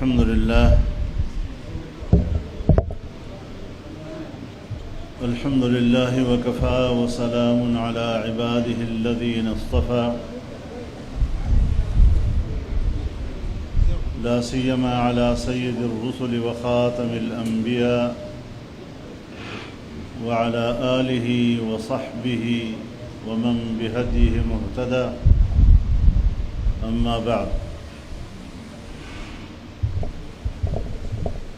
الحمد لله وكفى وسلام على عباده الذين اصطفى لا سيما على سيد الرسل وخاتم الأنبياء وعلى آله وصحبه ومن بهديه مهتدى أما بعد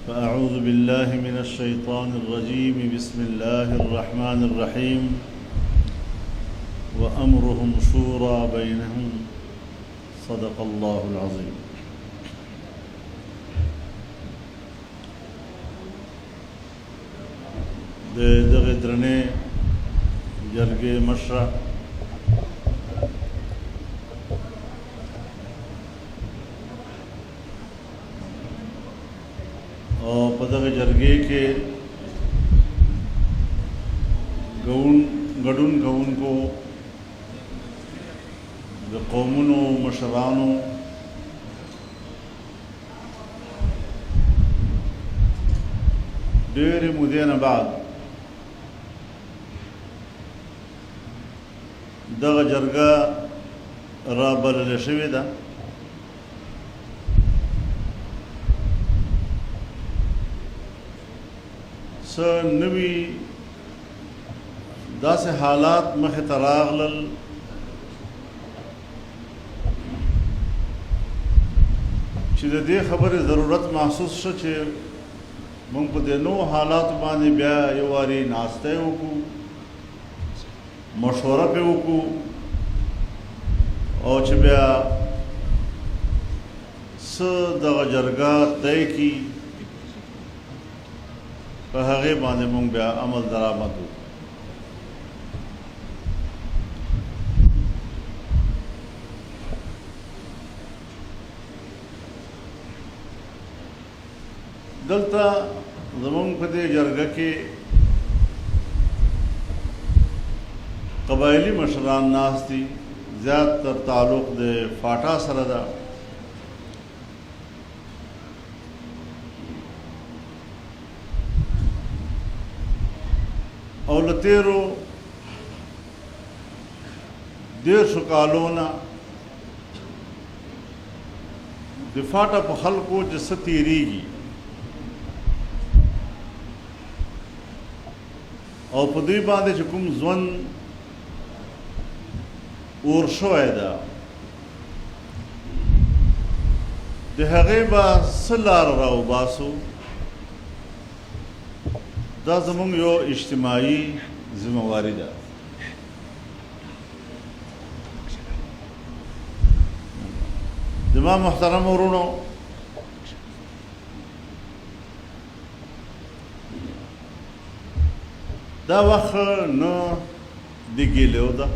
فأعوذ بالله من الشيطان الرجيم بسم الله الرحمن الرحيم وأمرهم شورى بينهم صدق الله العظيم. دغه درنې جرګې مشره او په دغه جرګې کې ګډون کوونکو د قومونو مشرانو ډېرې مودې نه بعد دغه جرګه را بلل شوې ده. څه نوي داسې حالات مخې ته راغلل چې د دې خبرې ضرورت محسوس شو چې موږ په دې نوو حالاتو باندې بیا یو وارې ناسته وکړو، مشوره پې وکړو او چې بیا څه دغه جرګه طی کړي په هغې باندې موږ بیا عمل درآمد وکړو. دلته زموږ په دې جرګه کې قبایلي مشران ناست دي. زیات تر تعلق د فاټا سره ده. او له تېرو 10 کالو نه د فاټا په خلکو چې څه تېرېږي او په دوی باندې چې کوم ژوند اور شوی ده د هغې به څه لاره راوباسو. دا زموږ یو اجتماعي ذمہواري ده. زما محترم ورونو، دا وخت نه د ګیلو ده،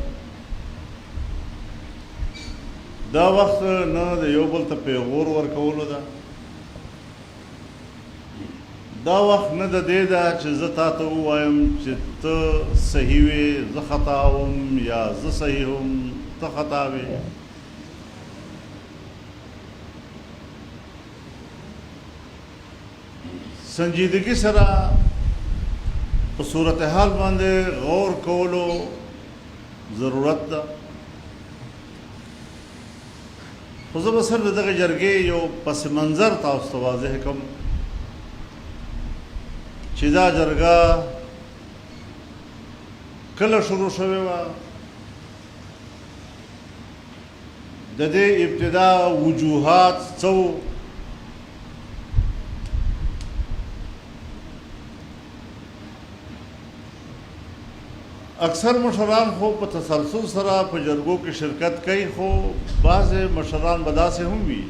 دا وخت نه د یو بل ته پیغور ورکولو ده، دا وخت نه د دې ده چې زه تا ته ووایم چې ته صحیح وې زه خطا وم یا زه صحیح وم ته خطا وې. سنجیدګي سره په صورتحال باندې غور کولو ضرورت ده. خو زه به صرف د دغه جرګې یو پس منظر تاسو ته واضح کړم چې دا جرګه کله شروع شوې وه، د دې ابتدا وجوهات څه وو، اکثر مشران خو په تسلسل سره په جرګو کې شرکت کوي، خو بعض مشران به داسې هم وي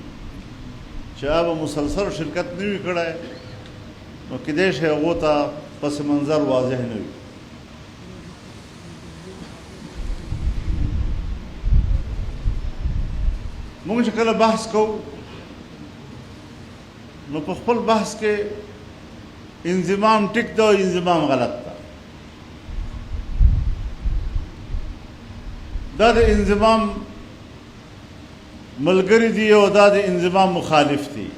چې هغه مسلسل شرکت نه وي کړی، نو کیدای شي هغو ته پس منظر واضح نه وي. موږ چې کله بحث کوو نو په خپل بحث کې انضمام ټیک ده او انضمام غلط ده. دا د انضمام ملګری دي او دا د انضمام مخالف دي.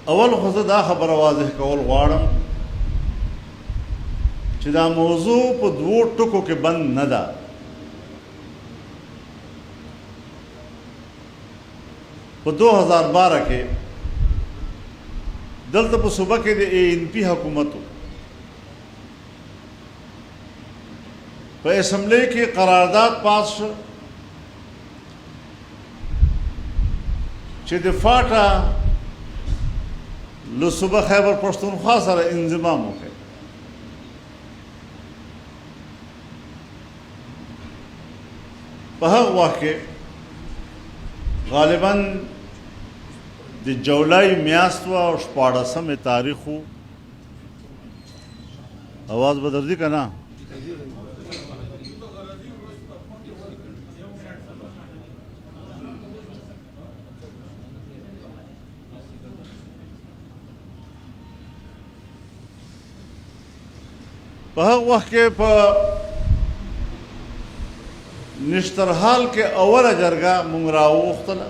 اول خو زه دا خبره واضح کول غواړم چې دا موضوع په دوو ټکو کې بند نه ده. په 2012 کې دلته په صوبه کې د ANP حکومت په اسمبلی کې قرارداد پاس شو چې د فاټا له صوبه خیبر پښتونخوا سره انضمام وکړي. په هغه وخت کې غالباً د جولای میاشت و او 14 تاریخ و. आवाज بدل دی که نه؟ په هغه وخت کې په نشترحال کې اوله جرګه مونږ راوغوښتله.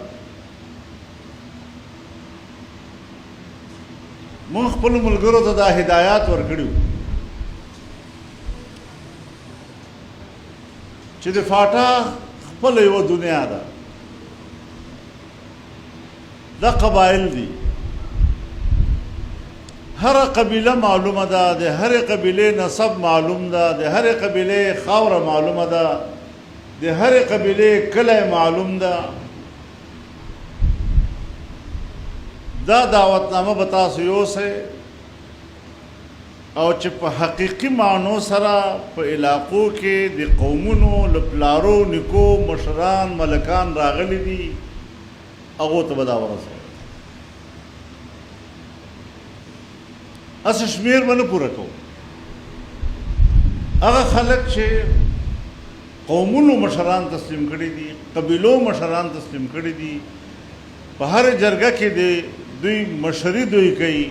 مونږ خپلو ملګرو ته دا هدایات ورکړي وو چې د فاټا خپله یوه دنیا ده، دا قبایل دي، هر قبیله معلومه ده، د هر قبیله نسب معلوم ده، د هر قبیله خاوره معلومه ده، د هر قبیله کلی معلوم ده. دا دعوتنامه به تاسو یوسئ او چې په حقیقي معنو سره په علاقو کې د قومونو له پلارو نیکو مشران ملکان راغلي دي هغو ته به دا ورسوئ. هسې شمېر به نه پوره کوو. هغه خلک چې قومونو مشران تسلیم کړي دي، قبیلو مشران تسلیم کړي دي، په هر جرګه کې د دوی مشري دوی کوي،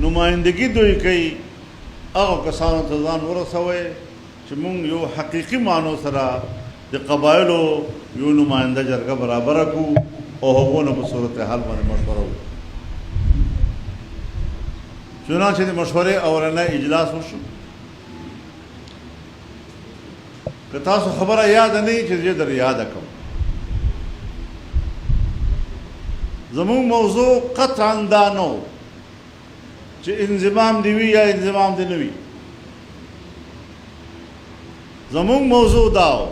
نمایندګي دوی کوي، هغه کسانو ته ځان ورسوئ چې مونږ یو حقیقي معنو سره د قبایلو یو نماینده جرګه برابره کړو او هغو نه په صورتحال باندې مشوره وکړو. چنانچه د مشورې اولنی اجلاس وشو. که تاسو خبره یاد نه وي چې زه در یاده کوم، زمونږ موضوع قطعا دا نه و چې انضمام دی وي یا انضمام دی نه وي. زمونږ موضوع دا و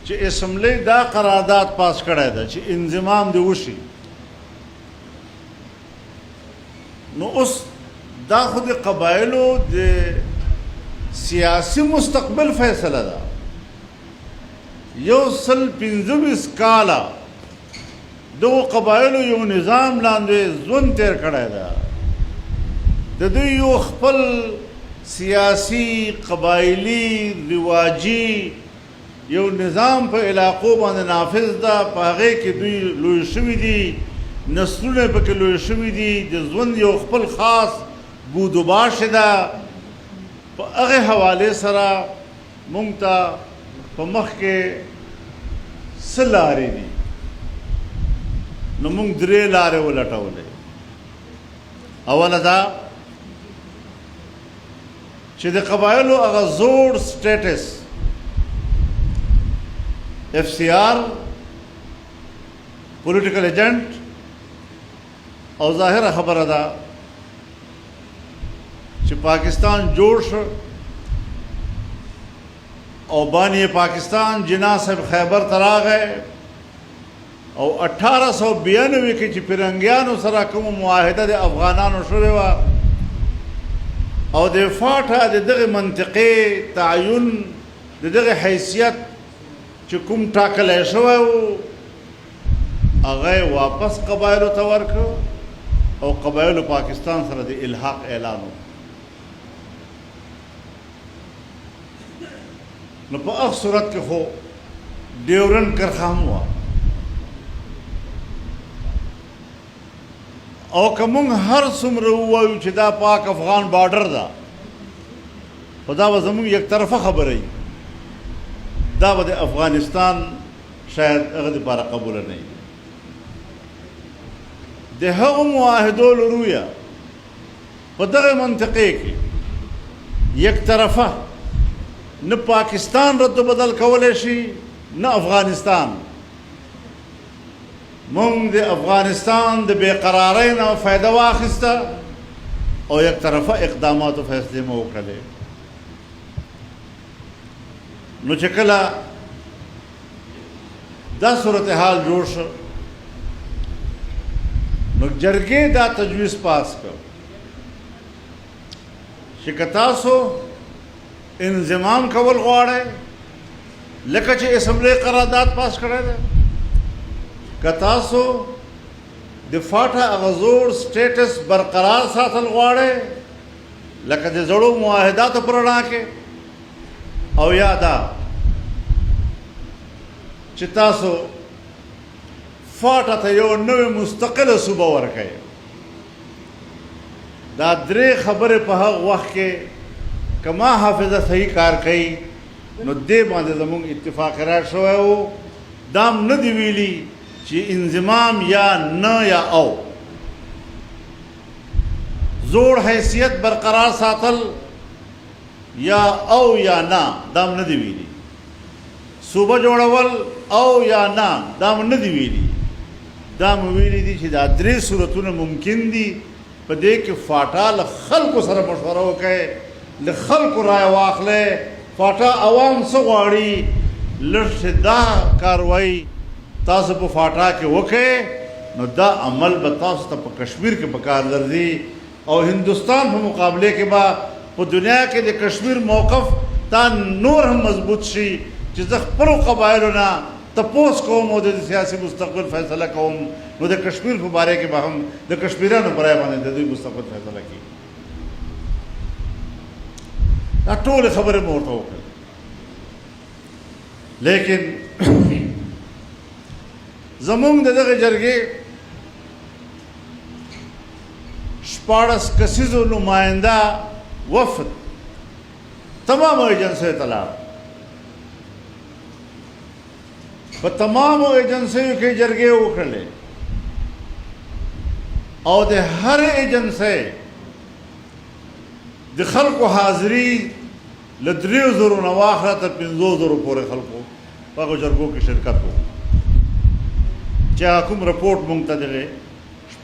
چې اسمبلی دا قرارداد پاس کړی ده چې انضمام دی وشي. نو اوس دا خو د قبایلو د سیاسی مستقبل فیصله ده. 125 کاله دغو قبایلو یو نظام لاندې ژوند تیر کړی ده. د دوی یو خپل سیاسی قبایلی رواجی یو نظام په علاقو باندې نافذ ده، په هغې کې دوی لوی شوي دي، نسلونه پکې لوی شوي دي، د ژوند یو خپل خاص بود و باش ده. په هغې حوالې سره مونږ ته په مخ کې څه لارې دي؟ نو مونږ 3 لارې ولټولې. اوله دا چې د قبایلو هغه زوړ سټیټس FCR پولیټیکل ایجنټ او ظاهره خبره ده چې پاکستان جوړ شو او بانی پاکستان جناح صاحب خیبر ته راغی او 1892 کې چې پیرنګیانو سره کومه معاهده د افغانانو شوې وه او د فاټا د دغې منطقې تعین د دغې حیثیت چې کوم ټاکلی شوی و هغه یې واپس قبایلو ته ورکړ او قبایلو پاکستان سره د الحاق اعلان وکړ. نو په هغه صورت کې خو ډیورن کرښه هم وه او که مونږ هر څومره ووایو چې دا پاک افغان بارډر ده خو دا به زموږ یک طرفه خبره وي، دا به د افغانستان شاید هغه دپاره قبوله نه وي. د هغو معاهدو لرویه په دغه منطقې کې یک طرفه نه پاکستان رد و بدل کولی شي نه افغانستان. مونږ د افغانستان د بېقرارۍ نه فایده واخیسته او یک طرفه اقداماتو فیصلې مو وکړلې. نو چې کله دا صورتحال جوړ شو نو جرګې دا تجویز پاس کړ چې که تاسو انضمام کول غواړئ لکه چې اسمبلی قرارداد پاس کړی دی، که تاسو د فاټا هغه زوړ سټیټس برقرار ساتل غواړئ لکه د زړو معاهداتو په رڼا کې، او یا دا چې تاسو فاټا ته یو نوې مستقله صوبه ورکئ. دا درې خبرې په هغه وخت کې که ما حافظه صحیح کار کوي نو دې باندې زموږ اتفاق رایې شوی و. دام نه دی ویلي چې انضمام یا نه یا او زوړ حیثیت برقرار ساتل یا او یا نه، دام نه دی ویلي. صوبه جوړول او یا نه، دام نه دی ویلي. دام ویلي دي چې دا درې صورتونه ممکن دي. په دې کې فاټا له خلکو سره مشوره وکړئ، له خلکو رایه واخلئ. فاټا عوام څه غواړي لږ چې دا کاروایي تاسو په فاټا کې وکړئ نو دا عمل به تاسو ته په کشمیر کې په کار درځي او هندوستان په مقابله کې به په دنیا کې د کشمیر موقف تا نور هم مضبوط شي چې زه خپلو قبایلو نه تپوس کوم او د سیاسي مستقبل فیصله کوم نو د کشمیر په باره کې به هم د کشمیرانو په رایه باندې د دوی مستقبل فیصله کړي. دا ټولې خبرې مو ورته وکړې، لیکن زمونږ د دغه جرګې 14 کسیزو نماینده وفد تمامو ایجنسیو ته لاړ. په تمامو ایجنسیو کې جرګې وکړلې او د هر ایجنسۍ د خلکو حاضري له 3000 نه واخله تر 5000 پورې خلکو په هغو جرګو کې شرکت وکړو چې کوم رپورټ مونږ ته دغه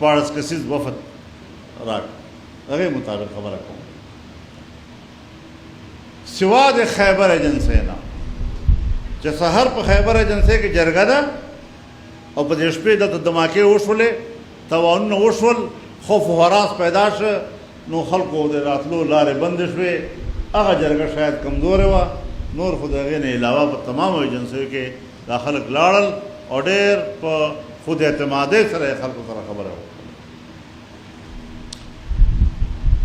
14 کسیز وفد راکړ هغې مطابق خبره کوم. سوا د خیبر ایجنسۍ نه چې سهار په خیبر ایجنسۍ کې جرګه ده او په دې شپې دلته دماکې وشولې، تاوانونه وشول، خوف و هراس پیدا شو، نو خلکو د راتلو لارې بندې شوې. هغه جرګه شاید کمزورې وه، نور خو د هغې نه علاوه په تمامو ایجنسیو کې دا خلک لاړل او ډېر په خود اعتمادۍ سره یې خلکو سره خبره وکړه.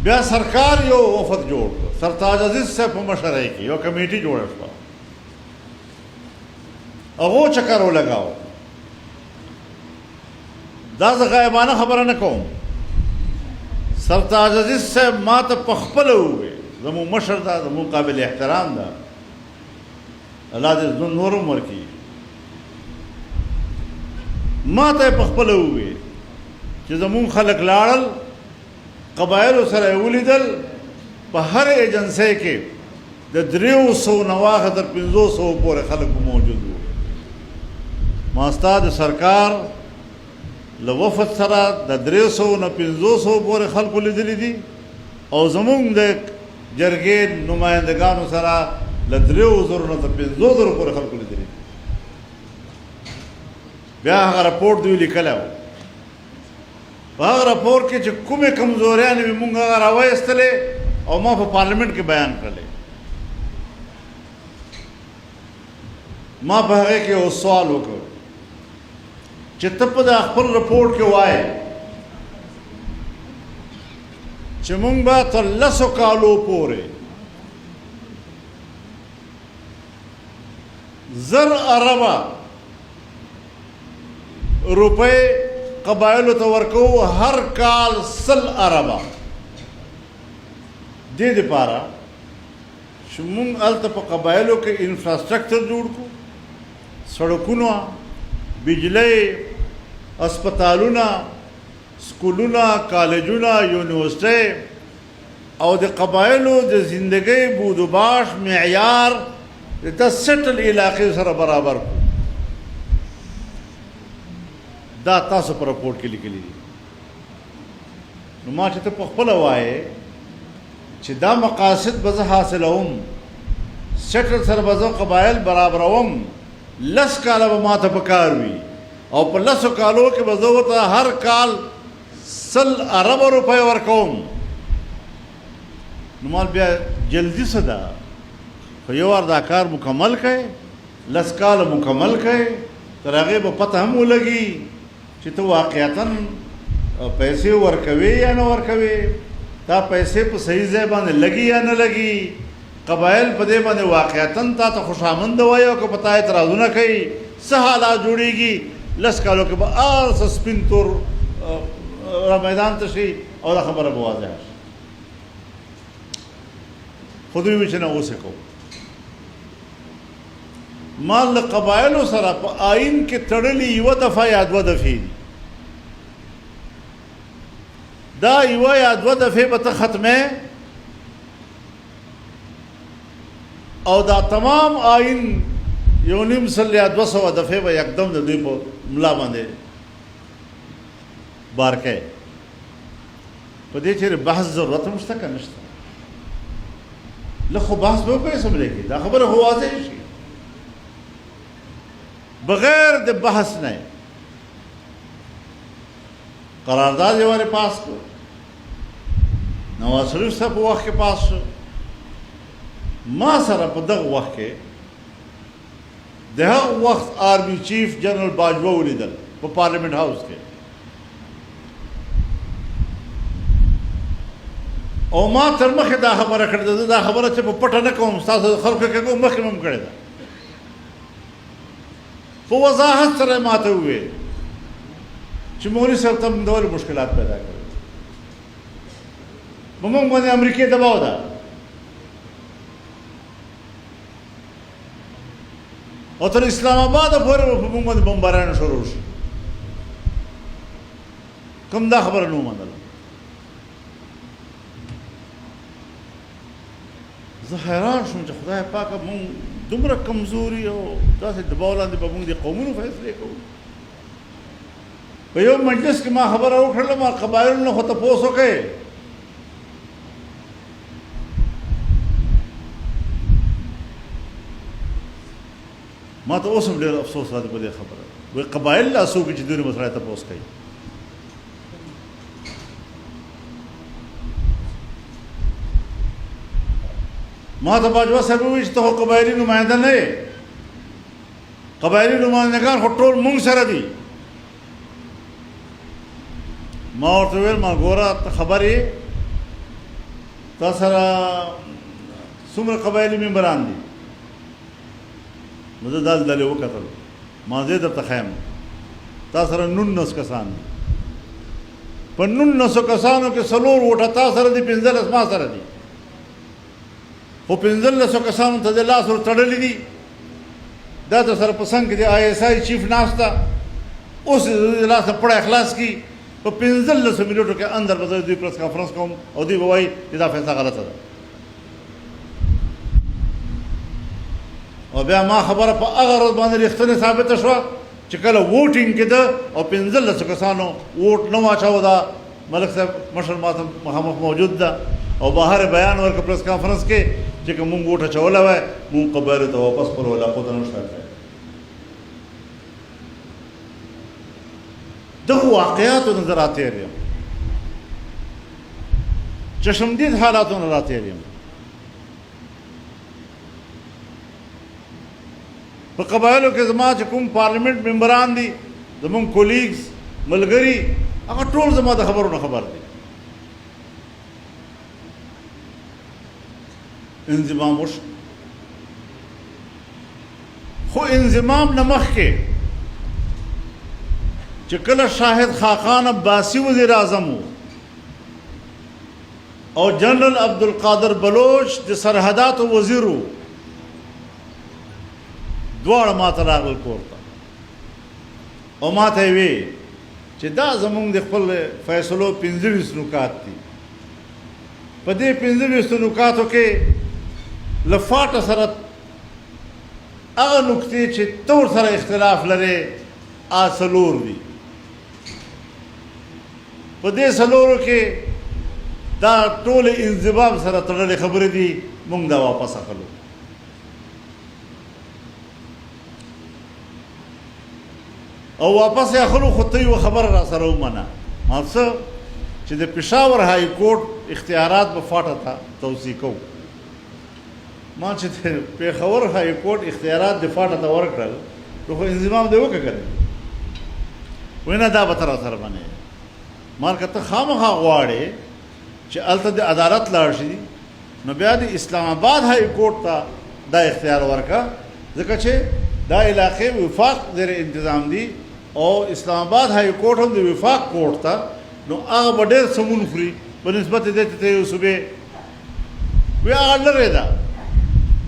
بیا سرکار یو وفد جوړ کړ، سرتاج عزیز صاحب په مشرۍ کې یو کمیټي جوړه شوه، هغو چکر ولګاو. دا زه غایبانه خبره نه کوم، سرتاج عزیز صاحب ما ته په خپله وویل، زموږ مشر ده، زموږ قابل احترام ده، الله دې نور عمر کړي. ما ته یې په خپله وویل چې زموږ خلک لاړل، قبایلو سره یې ولیدل، په هر ایجنسۍ کې د 300 نه واخه تر 500 پورې خلک موجود وو. ما ستا د سرکار له وفد سره د 300 نه 500 پورې خلکو لیدلی دي او زمونږ د جرګې نمایندګانو سره له 3000 نه تر 500 پورې خلکو لیدلی دي. بیا هغه رپورټ دوی لیکلی و، په هغه رپورټ کې چې کومې کمزوریانې وې مونږ هغه راوایستلې او ما په پارلمنټ کې بیان کړلې. ما په هغې کې یو سوال وکړ چې ته په دا خپل رپورټ کې وایې چې مونږ به تر 10 کالو پورې 1000 اربه روپۍ قبایلو ته ورکوو، هر کال 100 اربه. دې دپاره چې مونږ هلته په قبایلو کې انفراسټرکچر جوړ کړو، سړکونه، بجلی، اسپتالونه سکولونه کالجونه یونیورسټۍ او د قبایلو د زندګۍ بود و باش معیار د سټل علاقې سره برابر کړو. دا تاسو په رپورټ کې لیکلي دي. نو ما چې ته په خپله وایې چې دا مقاصد به زه حاصلوم، سټل سره به زه قبایل برابروم، 10 کاله به ما ته په کار وي او په 10 کالو کې به زه ورته هر کال 100 اربه روپۍ ورکوم. نو مال بیا جلدي څه ده، خو یو وار دا کار مکمل کړئ، 10 کاله مکمل کړئ، تر هغې به پته هم ولګي چې ته واقعیتاً پیسې ورکوې یا نه ورکوې، تا پیسې په صحیح ځای باندې لګي یا نه لګي، قبایل په دې باندې واقعیتاً تا ته خوشامند وایي او که په تا اعتراضونه کوي، څه حالات جوړېږي. 10 کالو کې به هر څه سپین تور را میدان ته شي او دا خبره به واضحه شي. خو دوی وایي چې نه اوس یې کوو. ما له قبایلو سره په آئین کې تړلي 1 دفعه یا 2 دفعې دي. دا 1 یا 2 دفعې به ته ختمې او دا تمام آئین 1.5 یا 200 دفعې به یکدم د دوی په ملا باندې بار کې. په دې چېرې بحث ضرورت هم شته که نشته؟ لږ خو بحث به وکړئ سملی کې، دا خبره خو واضح شي. بغیر د بحث نه قرارداد یې وارې پاس کړ، نواز شریف صاحب په وخت کې پاس شو. ما سره په دغه وخت کې د هغه وخت آرمی چیف جنرال باجوه ولیدل په پارلیمنٹ هاوس کې، او ما تر مخکې دا خبره کړې ده، دا خبره چې په پټه نه کوم، ستاسو خلکو کې کوم مخکې هم کړې ده. په وضاحت سره ما ته وویل چې مولوي صاحب ته موږ ډول مشکلات پیدا کړي، په موږ باندې امریکې دباو ده، او تر اسلام آباده پورې به په موږ باندې بمبارانه شروع شي. کوم دا خبره نه ومنله. زه حیران شوم چې خدای پاکه موږ دومره کمزوري او داسې دباو لاندې به موږ د قومونو فیصلې کوو. په یو مجلس کې ما خبره وکړله، ما قبایلو نه خو تپوس وکړئ، ما ته اوس هم ډېر افسوس راځي په دې خبره. وایي قبایل لا څوک چې دوی مسله تپوس کوي. ما ته باجوه صاحب وویل چې ته خو قبایلي نماینده نه یې، قبایلي نمایندګان خو ټول مونږ سره دي. ما ورته وویل ما ګوره ته خبر یې تا سره څومره قبایلي ممبران دي؟ نو زه دلې وکتل، ما زه درته ښیم تا سره 19 کسان دي، په 19 کسانو کې 4 ووټه تا سره دي، 15 ما سره دي، خو 15 کسانو ته د لاس ور تړلي دي. دا در سره په څنګ کې د ISI چیف ناسته، اوس د لاس نه پړی خلاص کړي، په 15 منټو کې اندر به زه دوی پریس کانفرنس کوم او دوی به وایي چې دا فیصله غلطه ده. او بیا ما خبره په هغه ورځ باندې رښتینې ثابته شوه چې کله ووټینګ کېده او 15 کسانو ووټ نه واچاوه، دا ملک صاحب مشر ما ته مخامخ موجود ده او بهر بیان ورکړه پریس کانفرنس کې چې که مونږ ووټ اچولی وای مونږ قبایلو ته واپس پر علاقو ته نه شو تللی. دغه واقعاتو نه زه راتېر یم، چشمدید حالاتو نه راتېر یم. په قبایلو کې زما چې کوم پارلیمنٹ ممبران دي، زمونږ کولیګز ملګري، هغه ټول زما د خبرو نه خبر دي. انضمام وشو، خو انضمام نه مخکې چې کله شاهد خاقان عباسی وزیر اعظم و او جنرل عبدالقادر بلوچ د سرحداتو وزیر و، دواړه ما ته راغلل کور ته او ما ته یې ویې چې دا زمونږ د خپل فیصلو 25 نکات دي. په دې 25 نکاتو کې له فاټه سره هغه نکتې چې تور سره اختلاف لري څلور دي. په دې څلورو کې دا ټول انضباب سره تړلې خبرې دي، موږ دا واپس اخلو. او واپس اخلو خو ته یو خبره را سره ومنه، څه چې د پېښور های کورټ اختیارات به فاټه ته توصیه کوو. ما چې د پېښور های کورټ اختیارات د فاټه ته ورکړل نو خو انضمام دی وکړه که وایي نه دا به ته را سره منې. ما که ته خامخا غواړې چې هلته د عدالت لاړ شي نو بیا د اسلام آباد های کورټ ته دا اختیار ورکړه، ځکه چې دا علاقې وفاق زیر انتظام دي او اسلام آباد های کورټ هم د وفاق کورټ ته، نو هغه به ډېر سمون خوري په نسبت دې ته یو صوبې وی هغه لرې ده.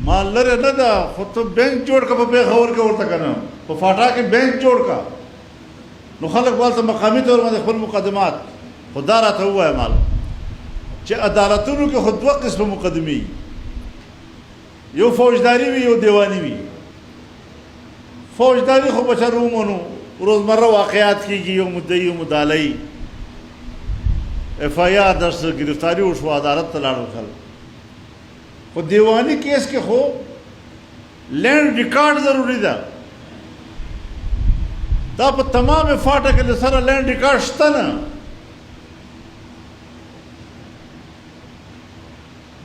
ما لرې نه ده، خو ته بینک جوړ کړه په پېښور کې ورته که نه په فاټا کې بینک جوړ کړه نو خلک به هلته مقامي طور باندې خپل مقدمات. خو دا راته ووایه مال چې عدالتونو کې خو دوه قسمه مقدمې، یو فوجداري وي یو دیواني وي. فوجداري خو بچر ومنو، روزمره واقعات کېږي، یو مدعي یو مدعی FIR درس گرفتاری وشو عدالت ته لاړل خلک. خو دیوانی کیس کې خو لینډ ریکارډ ضروري ده. دا په تمام فاټه کې د سره لینډ ریکارډ شته نه.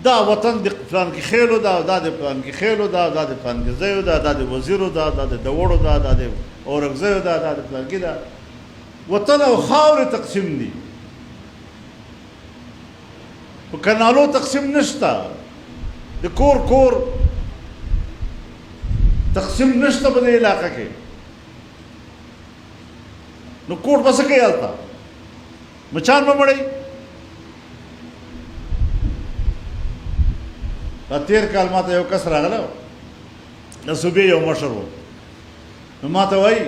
دا وطن د پلان کې خېلو دا د پلان کې خېلو دا د پلان کې ځایو دا د وزیرو دا د دوړو دا د اورګزیو دا د پلان کې دا. وطن او خاورې تقسیم دي، په کنالو تقسیم نشته، د کور کور تقسیم نشته په دې علاقه کې. نو کوټ به څه کوي هلته؟ مچان به مړی. دا تېر کال ما ته یو کس راغلی و، د صوبې یو مشر و، نو ما ته وایي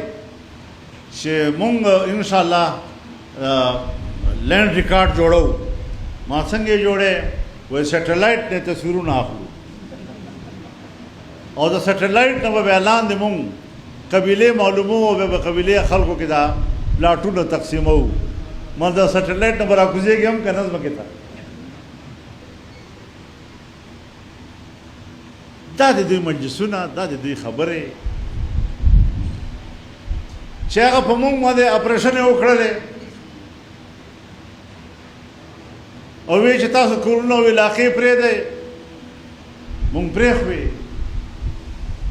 چې مونږ انشاءالله لینډ ریکارډ جوړو. ما څنګه یې جوړې؟ وایي سیټلایټ نه تصویرونه اخلو او د سیټلایټ نه به بیا لاندې مونږ قبیلې معلومو او بیا به قبیلې خلکو کې دا پلاټونه تقسیمو. ما د سیټلایټ نه به راکوزېږي هم که نه ځمکې ته. دا د دوی مجلسونه، دا د دوی خبرې چې هغه په مونږ باندې اپریشن یې وکړلې او وی چې تاسو کورونه او علاقې پرېږدئ، مونږ پرېښوې.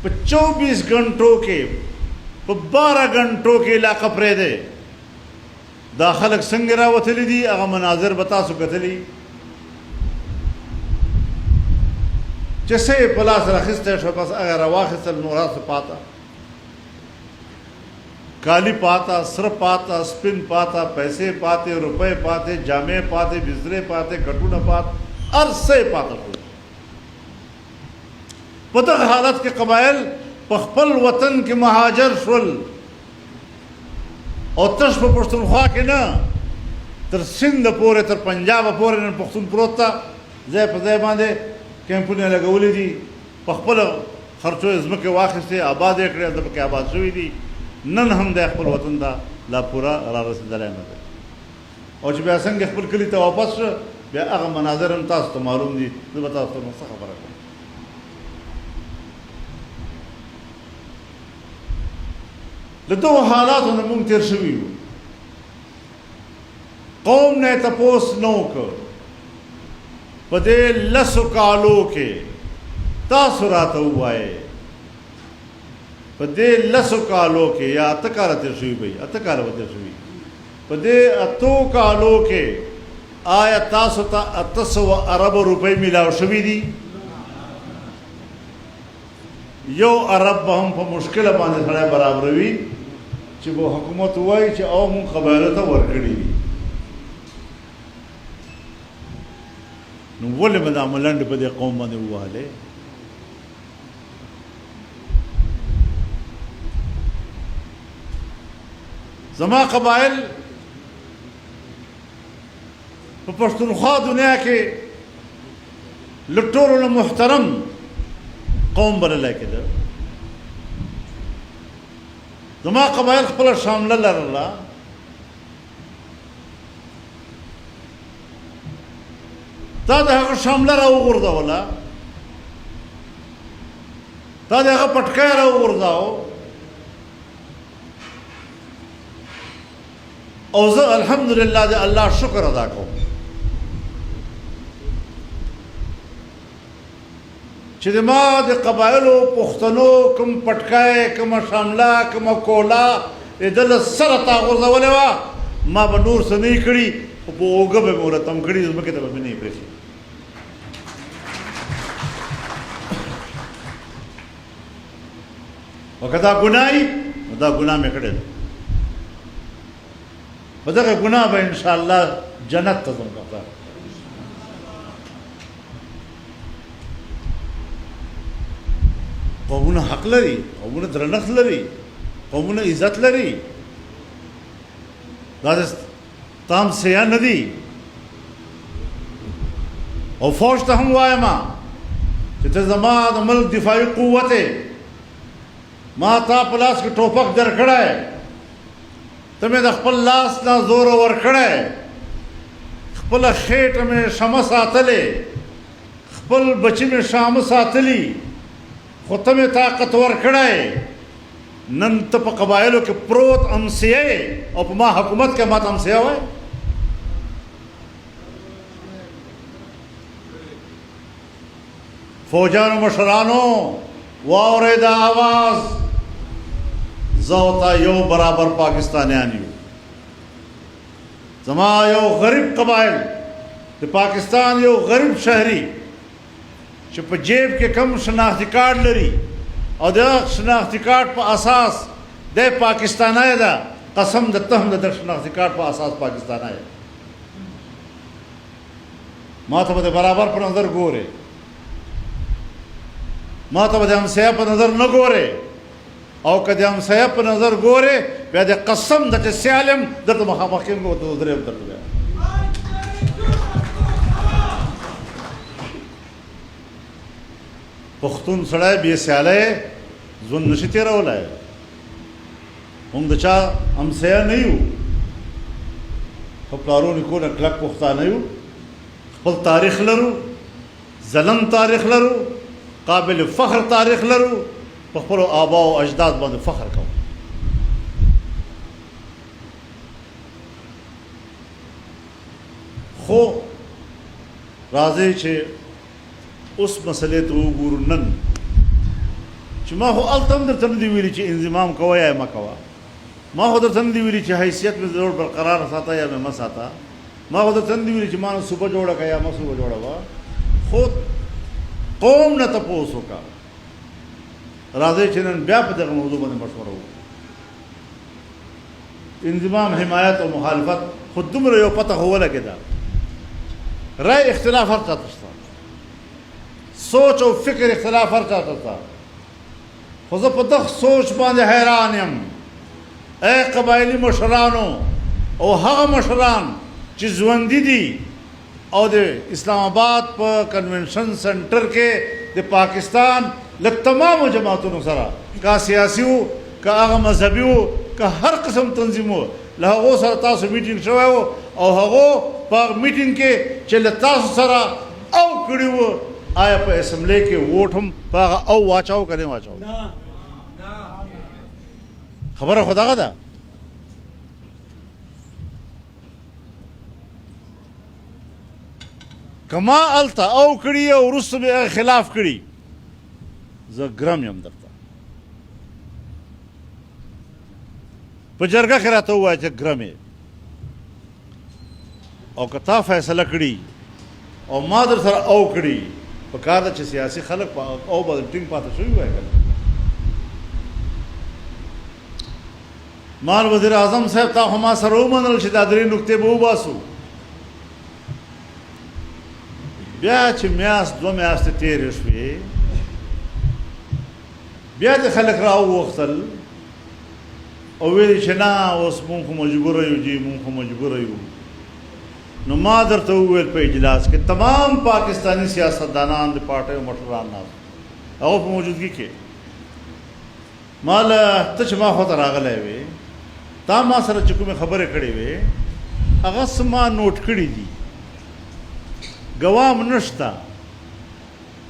په 24 غنټو کې په 12 غنټو کې علاقه پرېږدئ. دا خلک څنګه راوتلي دي هغه مناظر به تاسو کتلي چې څه یې په لاس راخیستی شوه، بس هغه راواخیستل، نو راسه پاته کالی پاتا، سر پاتا، سپن پاتا، پیسے پاتے، روپے پاتے، جامع پاتے، بسترے پاتے، کٹونا پات، عرصے پاتا شو. په دغه حالت کې قبایل په خپل وطن کې مهاجر شول او تش په پښتونخوا کې نه تر سند پورې تر پنجاب پورې نن پښتون پروت ته ځای په ځای باندې کیمپونه لګولې دي. په خپل خرچو ځمکې واخیستې، آباد یې کړې، هلته پکې آباد شوي دي. نن هم د خپل وطن ته لا پوره را رسېدلی نه دی. او چې بیا څنګه خپل کلي ته واپس شو، بیا هغه مناظر هم تاسو ته معلوم دي. زه به تاسو ته څه خبره کوم. له دغو حالاتو نه مونږ تېر شوي یو. قوم نه یې تپوس نه وکړ. په دې 10 کالو کې تاسو راته ووایئ، په دې 10 کالو کې یا 8 کاله تېر شوي بھئی، 8 کاله به تېر شوي، په دې 8 کالو کې آیا تاسو ته 800 ارب روپۍ میلاو شوي دي؟ یو ارب به هم په مشکله باندې سړی برابروي چې به حکومت ووایي چې او مونږ قبایلو ته ورکړي دي. نو ولې به دا ملنډې په دې قوم باندې ووهلې؟ زما قبایل په پښتونخوا دنیا کې له ټولو نه محترم قوم بللی کېده. زما قبایل خپله شامله لرله. تا د هغه شامله را وغورځوله، تا د هغه پټکی را وغورځاو، او زه الحمدلله د الله شکر ادا کوم چې د ما د قبایلو پښتنو کوم پټکی، کومه شامله، کومه کوله د ده له سره تا غورځولې وه، ما به نور څه نه یې کړي، خو په اوږه به مې ورتم کړي، ځمکې ته به مې نه یې پرېښي. او که دا ګناه وي نو دا ګناه مې کړې ده. په دغه ګناه به انشاءالله جنت ته ځم. قومونه حق لري، قومونه درنښت لري، قومونه عزت لري. دا د تام سیان نه دي. او فوج ته هم وایم چې ته زما د ملک دفاعي قوت یې، ما تا په لاس کې ټوپک درکړی، ته مې د خپل لاس نه زوره ورکړی، خپله خېټه مې شمه ساتلې، خپل بچي مې شامه ساتلي، خو ته مې طاقت ورکړی. نن ته په قبایلو کې پروت امسیه او په ما حکومت کې ما ته امسیه وایې. فوجانو مشرانو واورئ دا آواز، زه او تا یو برابر پاکستانیان یو. زما یو غریب قبایل د پاکستان یو غریب شهري چې په جیب کې کم شناختی کارت لري او د شناختی کارت په اساس د پاکستانی ده، قسم د ته هم د شناختی کارت په اساس پاکستانی ده. ما ته به د برابر په نظر ګورې، ما ته به د همسایه په نظر نه ګورې، او که د همسایه په نظر ګورې بیا د قسم د چې سیالم درته مخامخ کېږم او ته درېیم درته بیا. پښتون سړی بې سیالی ژوند نشي تېرولی. موږ د چا همسایه نه یو، خو پلارو نیکو نه کلک پښتانه یو، خپل تاریخ لرو، ځلند تاریخ لرو، قابل فخر تاریخ لرو، په خپلو آبا او اجداد باندې فخر کوو. خو راځئ چې اوس مسئلې ته وګورو. نن چې ما خو هلته هم درته نه دي ویلي چې انضمام کوه یا مه کوه، ما خو درته نه دي ویلي چې حیثیت مې ضرور برقرار ساته یا مې مه ساته، ما خو درته نه دي ویلي چې ما نه صوبه جوړه کړه یا مه صوبه جوړه وه. خو قوم نه تپوس وکړه. راځئ چې نن بیا په دغه موضوع باندې مشوره وکړو. انضمام، حمایت او مخالفت خو دومره یو پته خو ولګېده، رای اختلاف هر چاته شته، سوچ او فکر اختلاف هر چاته شته، خو زه په دغه سوچ باندې حیران یم. ای قبایلي مشرانو او هغه مشران چې ژوندي دي او د اسلام آباد په کنونشن سنټر کې د پاکستان له تمامو جماعتونو سره، که سیاسي وو، که هغه مذهبي وو، که هر قسم تنظیم وو، له هغو سره تاسو میټینګ شوی وو او هغو په میټینګ کې چې له تاسو سره او کړي وو، آیا په اسمبلی کې ووټ هم په هغه او واچاو که نه واچاو؟ خبره خو دغه ده. که ما هلته او کړي او وروسته به هغه خلاف کړي، زه ګرم یم درته. په جرګه کې راته ووایه چې ګرم یې، او که تا فیصله کړي او ما در سره او کړي، په کار ده چې سیاسي خلک په او باندې ټینګ پاتې شوي وای که نه. مال وزیر اعظم صاحب تا خو ما سره ومنل چې دا درې نکتې به وباسو. بیا چې میاشت دوه میاشتې تېرې شوې، بیا د خلک راووختل او ویلې چې نه اوس مونږ خو مجبوره یو جي، مونږ خو مجبوره یو. نو ما درته وویل په اجلاس کې تمام پاکستانی سیاستدانان د پارټیو مشران ناست هغو په موجودګي کې ما له ته چې ما خواته راغلی وې تا ما سره چې کومې خبرې کړې وې هغه څه ما نوټ کړي دي ګوام نشته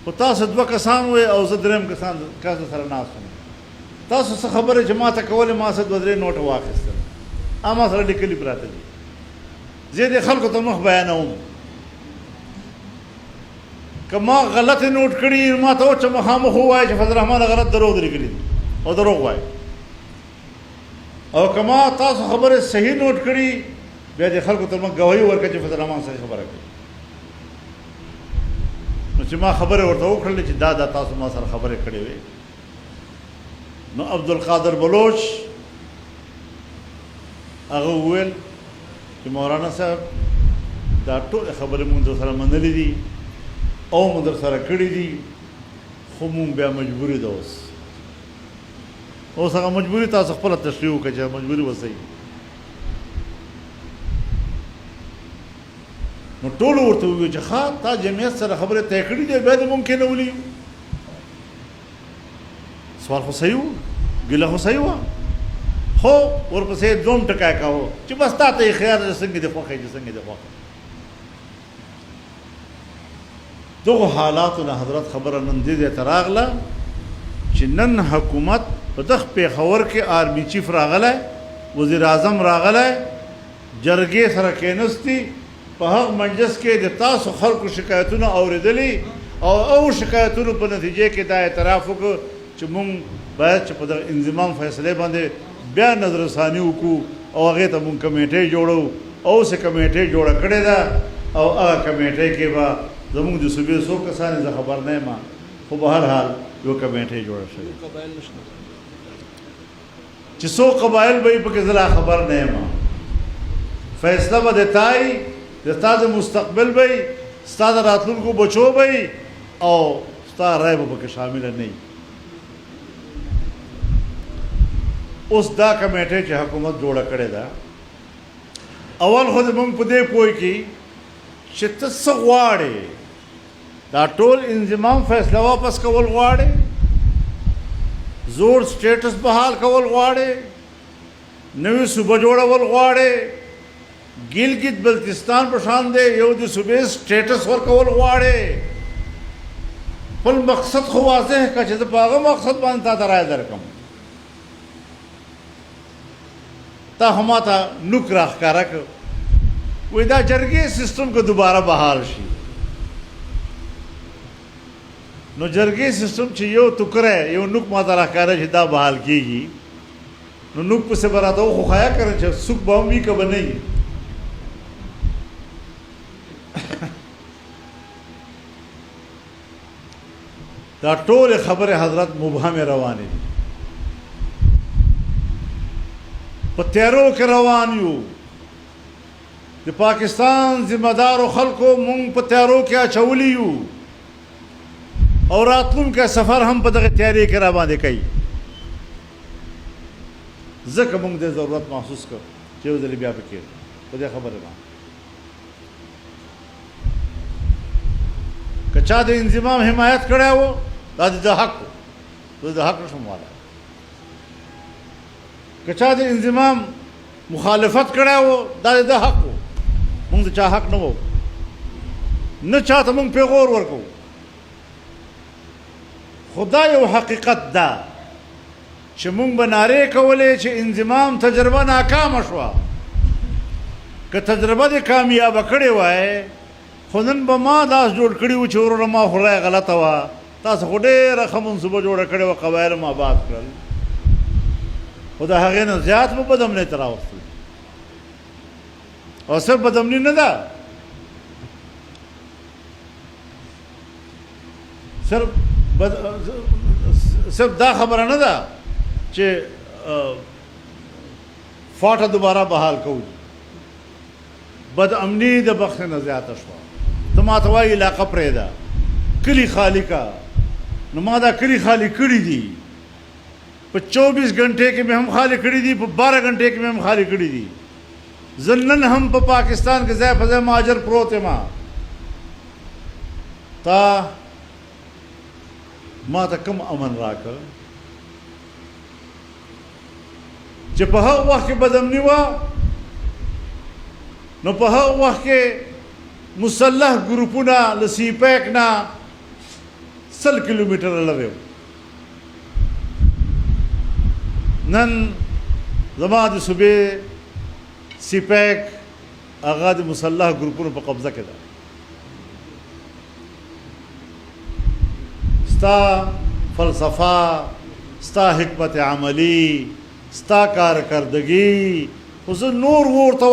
خو تاسو 2 کسان وې او زه 3 کسان سره ناست وم تاسو څه خبرې چې ما ته کولې ما څه 2-3 نوټه واخیستل ما سره لیکلي پراته دي زه دې خلکو ته مخ بیانوم که ما غلط نوٹ کړي ما ته چې مخامخ ووایي چې فضل الرحمن غلط دروغ لیکلي دي او دروغ وایي او که ما تاسو خبرې صحیح نوٹ کړي بیا دې خلکو ته موږ ګواهي ورکړه چې فضل الرحمن صحیح خبره کوي نو چې ما خبرې ورته وکړلې چې دا تاسو ما سره خبرې کړې وې نو عبدالقادر بلوچ هغه وویل چې مولانا صاحب دا ټولې خبرې مونږ در سره منلې دي او مونږ در سره کړي دي خو مونږ بیا مجبوري ده اوس هغه مجبوري تاسو خپله تشریح وکړئ چې مجبوري به صحیح نو ټولو ورته وویل چې ښه تا جمعیت سره خبرې طی کړي دي بیا دې مونږ کېنولي سوال خو صحیح و ګیله خو صحیح وه خو ورپسې دوم ټکی کاوه چې بس تا ته یې خیال چې څنګه دې خوښوي چې څنګه دې خوښوي دغو حالاتو نه حضرت خبره نن دې ځای ته راغله چې نن حکومت په دغه پېښور کې آرمي چیف راغلی وزیر اعظم راغلی جرګې سره کېنستی په هغه مجلس کې د تاسو خلکو شکایتونه اورېدلي او شکایتونو په نتیجې کې دا اعتراف وکړ چې مونږ باید چې په دغه انضمام فیصلې باندې بیا نظر ثاني وکړو او هغې ته مونږ کمیټۍ جوړو اوس یې کمیټۍ جوړه کړې ده او هغه کمیټۍ کې به زمونږ د صوبې څو کسان زه خبر نه یم خو به هر حال یو کمیټۍ جوړه شوې چې څو قبایل به یې پکې زه لا خبر نه یم فیصله به د تای د ستا د مستقبل به یي ستا د راتلونکو بچو به یي او ستا رای به پکې شامله نه وي اوس دا کمیټۍ چې حکومت جوړه کړې ده اول خو دې موږ په دې پوه کړي چې ته څه غواړې دا ټول انضمام فیصله واپس کول غواړې زوړ سټیټس بحال کول غواړې نوې صوبه جوړول غواړې ګیلګت بلتستان په شان دی یو د صوبې سټیټس ورکول غواړې خپل مقصد خو واضح کړه چې زه په هغه مقصد باندې تا ته رایه درکړم تا خو ما ته نوک راښکاره کړ وایي دا جرګې سیسټم که دوباره بحال شي نو جرګې سیسټم چې یو ټوکری یو نوک ما ته راښکاره چې دا بحال کېږي نو نوک پسې به راته وخوښایه کړم چې څوک به هم وي که به نه وي دا ټولې خبرې حضرت مبهمې روانې دي په تیارو کې روان یو د پاکستان ذمہ دارو خلکو مونږ په تیارو کې اچولی یو او راتلونکی سفر هم په دغه تیارې کې را باندې کوي ځکه مونږ د ضرورت محسوس کړ چې یو ځلې بیا پکې په دې خبره باندې که چا د انضمام حمایت کړی و دا د حق و د حق نشم والا که چا د انضمام مخالفت کړی و دا د حق و مونږ د چا حق نه و نه چاته مونږ پیغور ورکوو خدا یو حقیقت ده چې مونږ به نارې کولې چې انضمام تجربه ناکامه شوه که تجربه دې کامیابه کړې وای خو نن به ما لاس جوړ کړي وو چې وروره ما خو رایه غلطه وه تاسو خو ډېره ښه منصوبه جوړه کړې وه قبایل مو آباد کړل خو د هغې نه زیات مو بدامنۍ ته راوستل او صرف بدامني نه ده صرف دا خبره نه ده چې فاټه دوباره بحال کوو بد امني د بخت نه زیاته شوه ته ما ته وایي علاقه پرېږده کلي خالي کا نو ما دا کلي خالي کړي دي په 24 غنټې کې مې هم خالي کړي دي په 12 غنټې کې مې هم خالي کړي دي زه نن هم په پاکستان کې ځای په ځای مهاجر پروت یم تا ما ته کوم امن راکړ چې په هغه وخت کې بدامني وه نو په هغه وخت کې مسلح ګروپونه له سیپیک نه 100 کیلومتره لرې وو نن زما د صوبې سیپیک هغه د مسلح ګروپونو په قبضه کې ده ستا فلسفه ستا حکمت عملی ستا کارکردگی خو زه نور ورته